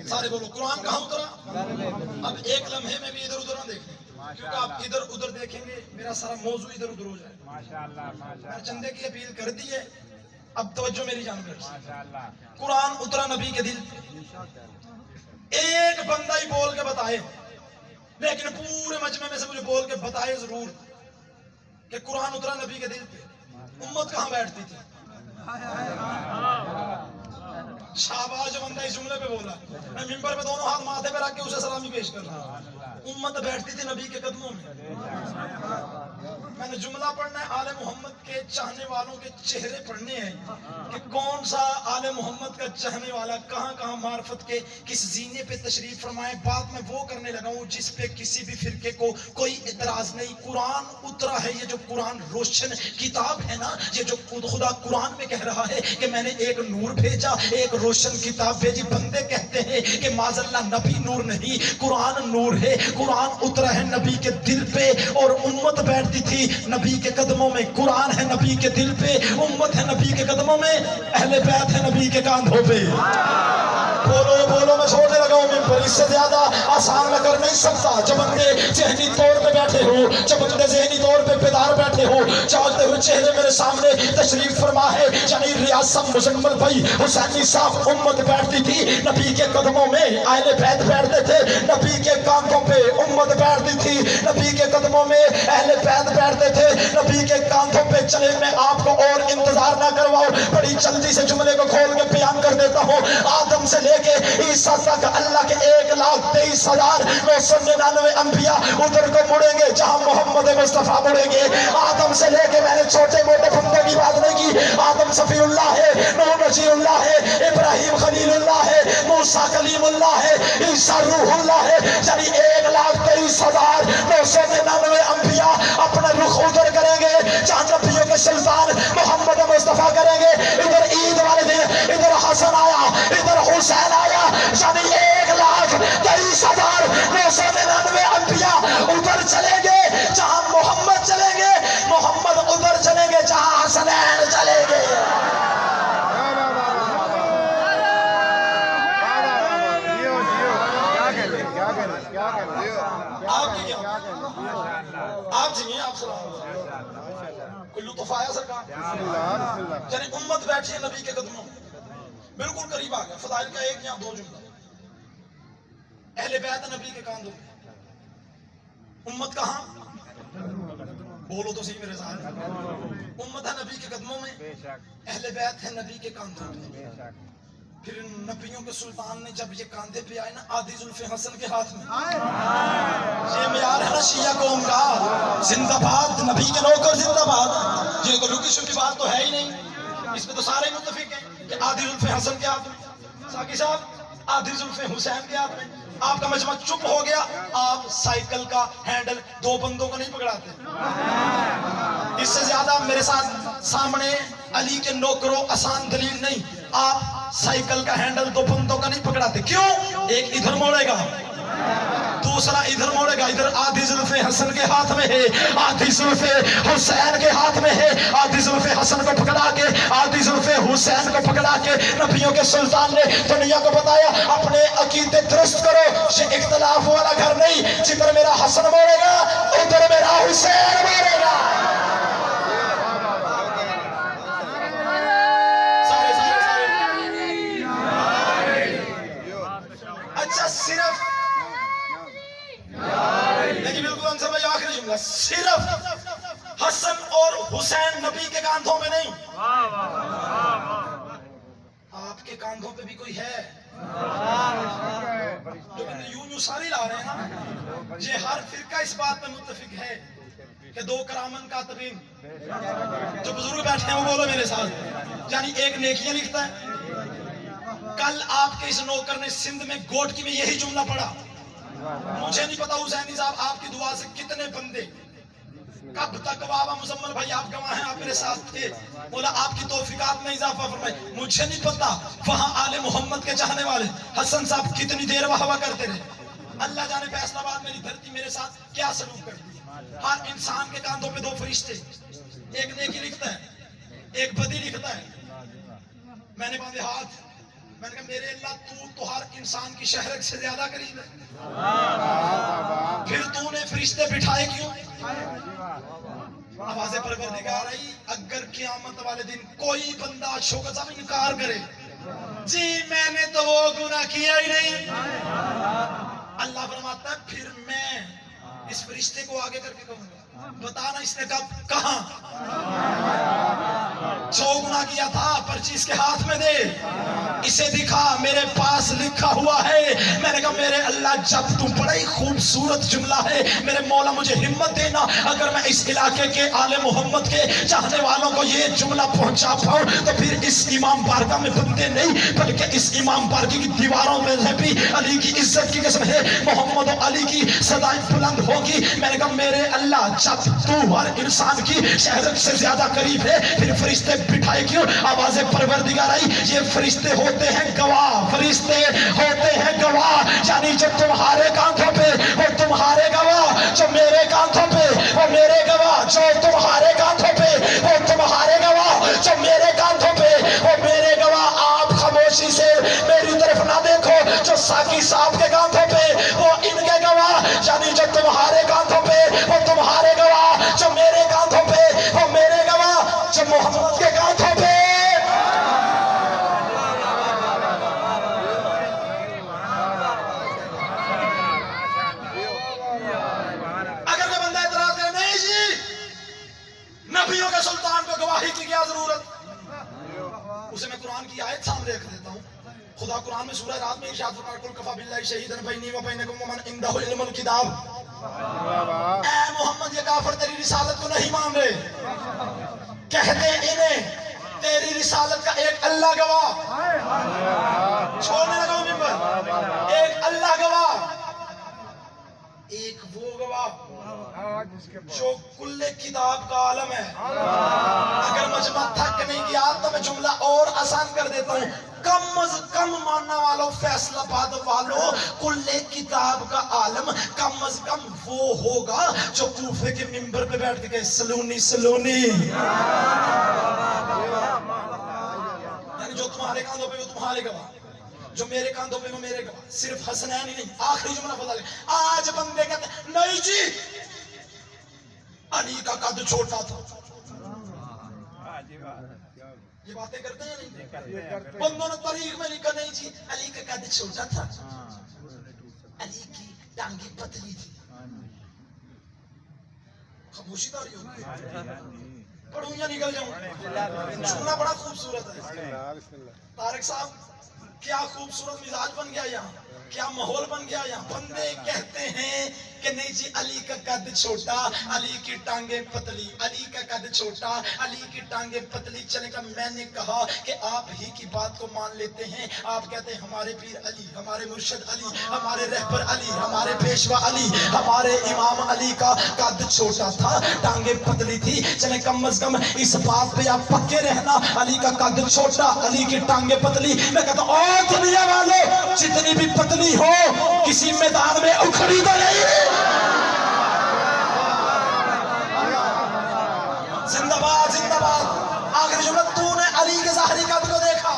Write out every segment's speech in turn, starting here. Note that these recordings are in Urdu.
سارے بولو قرآن کہاں اترا؟ اب ایک لمحے میں بھی ادھر ادھر نہ دیکھیں، کیونکہ آپ ادھر ادھر دیکھیں گے میرا سارا موضوع ادھر ادھر ہو جائے. میں نے چندے کی اپیل کر دی ہے، اب توجہ میری جانب رکھیے. قرآن اترا نبی کے دل پہ. ایک بندہ ہی بول کے بتائے، لیکن پورے مجمع میں سے مجھے بول کے بتائے ضرور کہ قرآن اترا نبی کے دل پہ. امت کہاں بیٹھتی تھی؟ شاباش جو بندہ اس جملے پہ بولا. میں ممبر پہ دونوں ہاتھ ماتھے پہ رکھ کے اسے سلامی پیش کر رہا ہوں. امت بیٹھتی تھی نبی کے قدموں میں. میں نے جملہ پڑھنا ہے، آل محمد کے چاہنے والوں کے چہرے پڑھنے ہیں کہ کون سا آل محمد کا چاہنے والا کہاں کہاں معرفت کے کس زینے پہ تشریف فرمائے. بات میں وہ کرنے لگا ہوں جس پہ کسی بھی فرقے کو کوئی اعتراض نہیں. قرآن اترا ہے، یہ جو قرآن روشن کتاب ہے نا، یہ جو خدا قرآن میں کہہ رہا ہے کہ میں نے ایک نور بھیجا، ایک روشن کتاب بھیجی. بندے کہتے ہیں کہ معاذ اللہ نبی نور نہیں، قرآن نور ہے. قرآن اترا ہے نبی کے دل پہ اور امت بیٹھتی تھی نبی کے قدموں میں. قرآن ہے نبی کے دل پہ، امت ہے نبی کے قدموں میں، اہل بیت ہے نبی کے کاندھوں پہ. بولو بولو، میں چھوڑنے لگا ہوں ممبر، اس سے زیادہ آسان میں کر نہیں سکتا. جب بندے ذہنی طور پہ بیٹھے ہو، جب بندے ذہنی طور پہ بیدار بیٹھے ہو، چاہتے ہوئے چہرے میرے سامنے تشریف فرما ہے. یعنی ریاست مزمل بھائی حسینی صاحب، امت بیٹھتی تھی نبی کے قدموں میں، اہل بیت بیٹھتے تھے نبی کے کاندھوں پہ. امت بیٹھتی تھی نبی کے قدموں میں، اہل بیت بیٹھتے تھے نبی کے کاندھوں پہ. چلے میں آپ کو اور انتظار نہ کرواؤں، بڑی جلدی سے جملے کو کھول کے بیان کر دیتا ہوں. آدم سے لے کے عیسیٰ تک اللہ کے 1,23,999 انبیاء ادھر کو مڑیں گے جہاں محمد مصطفیٰ مڑیں گے. آدم سے لے کے میں نے چھوٹے موٹے بندوں کی بات نہیں کی. آدم صفی اللہ ہے، نوح نجی اللہ ہے، ابراہیم خلیل اللہ ہے، موسیٰ کلیم اللہ ہے، عیسیٰ روح اللہ ہے. یعنی 1,23,999 انبیاء اپنا رخ ادھر کریں گے جہاں نبیوں کے سلطان محمد مصطفیٰ کریں گے. ادھر عید والے دن ادھر حسن آیا، ادھر حسین آیا. یعنی 1,23,999 انبیاء ادھر چلیں گے جہاں محمد چلیں گے، محمد ادھر چلیں گے جہاں حسنین چلیں گے. آپ جی آپ سلام کوئی لطف آیا سرکار؟ یعنی امت بیٹھی ہے نبی کے قدموں میں، بالکل قریب آ گیا. فضائل کا ایک یا دو جملہ. اہل بیت نبی کے کاندھوں میں، امت کہاں؟ بولو تو صحیح میرے ساتھ. امت ہے نبی کے قدموں میں، اہل بیت ہے نبی کے کاندھوں میں. پھر نبیوں کے سلطان نے جب یہ کاندھے پہ آئے نا، آدھی زلف حسن کے ہاتھ میں. یہ معیار ہے نا شیعہ قوم کا. زندہ باد نبی کے نوکر، زندہ باد. یہ کوئی رکی شکی بات تو ہے ہی نہیں، اس پہ تو سارے متفق ہیں کہ آدھی زلف حسن کے ہاتھ میں. ساقی صاحب آدھی زلف حسین کے ہاتھ میں. آپ کا مجمع چپ ہو گیا. آپ سائیکل کا ہینڈل دو بندوں کو نہیں پکڑاتے. اس سے زیادہ میرے ساتھ سامنے علی کے نوکروں آسان دلیل نہیں. آپ سائیکل کا ہینڈل دو بندوں کا نہیں پکڑاتے. کیوں؟ ایک ادھر موڑے گا، دوسرا ادھر موڑے گا. ادھر آدھی زلف حسن کے ہاتھ میں ہے، آدھی زلف حسین کے ہاتھ میں ہے. آدھی زلف حسن کو پکڑا کے، آدھی زلف حسین کو پکڑا کے نبیوں کے سلطان نے دنیا کو بتایا اپنے عقیدے درست کرو. یہ اختلاف والا گھر نہیں، جدھر میرا حسن موڑے گا ادھر میرا حسین موڑے گا. اچھا صرف لیکن بالکل انصر بھائی آخری جملہ، صرف حسن اور حسین نبی کے کاندھوں میں نہیں، آپ کے کاندھوں پہ بھی کوئی ہے. جو بندے یوں ساری لا رہے ہیں نا، یہ ہر فرقہ اس بات پہ متفق ہے کہ دو کرامن کاتبین جو بزرگ بیٹھے ہیں وہ بولو میرے ساتھ. یعنی ایک نیکیاں لکھتا ہے. کل آپ کے اس نوکر نے سندھ میں گوٹکی میں یہی جملہ پڑھا. مجھے نہیں پتا حسینی صاحب آپ کی دعا سے کتنے بندے کب تک بابا مزمل بھائی آپ گواہ ہیں، آپ میرے ساتھ تھے، بولا آپ کی توفیقات میں اضافہ فرمائے. مجھے نہیں پتا وہاں آل محمد کے چاہنے والے حسن صاحب کتنی دیر واہ واہ کرتے رہے. اللہ جانے فیصل آباد میری دھرتی میرے ساتھ کیا سلوک کرتی. ہر انسان کے کاندھوں پہ دو فرشتے، ایک نیکی لکھتا ہے ایک بدی لکھتا ہے. میں نے باندھے ہاتھ میں نے کہا میرے اللہ تو ہر انسان کی شہرت سے زیادہ قریب ہے، پھر تو نے فرشتے بٹھائے کیوں؟ آواز پروردگار آئی اگر قیامت والے دن کوئی بندہ شوکت صاحب انکار کرے جی میں نے تو وہ گناہ کیا ہی نہیں، اللہ فرماتا ہے پھر میں اس فرشتے کو آگے کر کے کہوں گا بتانا اس نے کب کہاں جو گناہ کیا تھا پرچی اس کے ہاتھ میں دے، اسے دکھا میرے پاس لکھا ہوا ہے۔ میں نے کہا میرے اللہ جب تو بڑا ہی خوبصورت جملہ ہے میرے مولا مجھے ہمت دینا، اگر میں اس علاقے کے آل محمد کے چاہنے والوں کو یہ جملہ پہنچا پاؤں تو پھر اس امام بارگاہ میں بندے نہیں بلکہ اس امام بارگاہ کی دیواروں میں بھی علی کی عزت کی قسم ہے محمد و علی کی صدائیں بلند ہوگی۔ میں نے کہا میرے اللہ جب تو ہر انسان کی شہرت سے زیادہ قریب ہے پھر فرشتے بٹھائے کیوں؟ آواز پروردگار آئی یہ فرشتے ہوتے ہیں گواہ، فرشتے ہوتے ہیں گواہ، یعنی جو تمہارے کانٹوں پہ وہ تمہارے گواہ، جو میرے کانٹوں پہ وہ میرے گواہ، جو تمہارے کانٹوں پہ وہ تمہارے گواہ، جو میرے کانٹوں پہ وہ میرے گواہ۔ آپ خاموشی سے میری طرف نہ دیکھو، جو ساقی صاحب کے کانٹوں پہ وہ ان کے گواہ، یعنی جو تمہارے کانٹوں پہ وہ تمہارے گواہ، جو میرے کانٹوں پہ وہ میرے گواہ، جو محمد کے کانٹوں پہ۔ اگر کوئی بندہ اعتراض کرے نہیں جی نبیوں کے سلطان کو گواہی کی کیا ضرورت، اسے میں قرآن کی آیت سامنے رکھ دیتا ہوں۔ خدا قرآن میں سورہ رات میں ارشاد فرماتا ہے قل کفی باللہ شہیدا بینی و بینکم ومن عندہ علم الکتاب۔ اے محمد یہ کافر تیری رسالت کو نہیں مان رہے، کہہ دے انہیں تیری رسالت کا ایک اللہ گواہ، چھوڑنے لگا ممبر، ایک اللہ گواہ، ایک وہ گواہ جو کل کتاب کا عالم ہے۔ اگر مجمع تھک نہیں گیا تو میں جملہ اور آسان کر دیتا ہوں، کم از کم ماننا والوں فیصلہ باد والوں کل کتاب کا عالم کم از کم وہ ہوگا جو کوفے کے ممبر پہ بیٹھ کے کہے سلونی سلونی، یعنی جو تمہارے کاندھوں پہ وہ تمہارے گواہ، جو میرے کاندھوں پہ وہ میرے گواہ۔ صرف حسنین ہی نہیں، آخری جملہ بتا لیں، آج بندے کہتے ہیں نہیں جی علی کا قد چھوٹا تھا، یہ باتیں کرتے ہیں نہیں؟ بندوں نے تاریخ میں لکھا نہیں جی علی کا قد چھوٹا تھا، علی کی ٹانگیں پتلی تھی۔ خاموشی تاری ہوگی، پڑھوں یا نکل جاؤں؟ سننا بڑا خوبصورت ہے۔ طارق صاحب کیا خوبصورت مزاج بن گیا یہاں، کیا ماحول بن گیا یہاں۔ بندے کہتے ہیں کہ نہیں جی علی کا قد چھوٹا، علی کی ٹانگیں پتلی، علی کا قد چھوٹا، علی کی ٹانگیں پتلی۔ چلے گا میں نے کہا کہ آپ ہی کی بات کو مان لیتے ہیں، آپ کہتے ہیں ہمارے پیر علی، ہمارے مرشد علی، ہمارے رہبر علی، ہمارے پیشوا علی، ہمارے امام علی کا قد چھوٹا تھا، ٹانگیں پتلی تھی۔ چلے کم از کم اس بات پہ آپ پکے رہنا، علی کا قد چھوٹا، علی کی ٹانگیں پتلی۔ میں کہتا ہوں اور دنیا والوں جتنی بھی پتلی ہو کسی میدان میں اکھڑی تو نہیں۔ زندہ باد زندہ باد۔ آخری جملہ تو نے علی کے ظاہری قد کو دیکھا،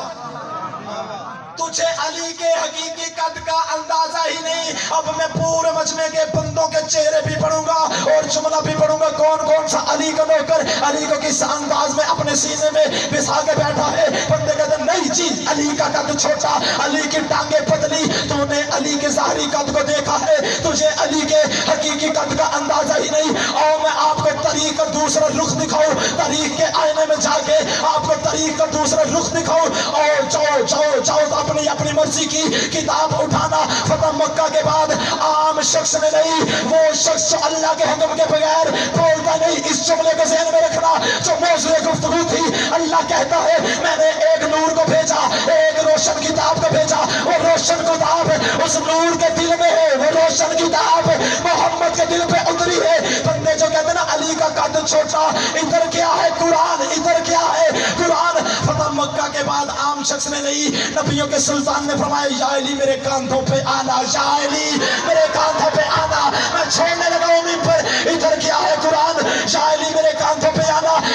تجھے علی کے حقیقی قد کا اندازہ ہی نہیں۔ اب میں پورے مجمع کے بندوں کے چہرے بھی پڑھوں گا اور جملہ بھی پڑھوں گا، کون کون سا علی کا نوکر علی کو کس انداز میں اپنے سینے میں بسا کے بیٹھا ہے۔ بندے کہتے ہیں نہیں جی علی کا قد چھوٹا، علی کی ٹانگیں پتلی، تو نے علی کے ظاہری قد کو دیکھا ہے، تجھے علی کے حقیقی قد کا اندازہ ہی نہیں۔ اور میں آپ کو تاریخ کا دوسرا رخ دکھاؤں، تاریخ کے آئینے میں جا کے آپ کو تاریخ کا دوسرا رخ دکھاؤں، اور جاؤ اپنی مرضی کی کتاب اٹھانا۔ فتح مکہ کے بعد عام شخص میں نہیں، وہ شخص جو اللہ کے حکم کے بغیر بولتا نہیں۔ اس جملے کو ذہن میں رکھنا جو موضوع گفتگو تھی۔ اللہ کہتا ہے میں نے ایک نور کو بھیجا، ایک روشن کتاب کو بھیجا، وہ روشن کتاب اس نور کے دل میں ہے، وہ روشن کتاب محمد کے دل پہ اتری ہے۔ بندے جو کہتے ہیں نا علی کا قد چھوٹا، ادھر کیا ہے قرآن، ادھر کیا ہے قرآن۔ فتح مکہ کے بعد عام شخص میں نہیں، نبیوں کے سلطان نے فرمایا یا علی میرے کاندھوں پہ آنا، یا علی میرے کاندھوں پہ آنا۔ میں چھوڑنے لگا ہوں ممبر، ادھر کیا ہے قرآن، یا علی میرے کاندھوں پہ آنا۔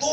2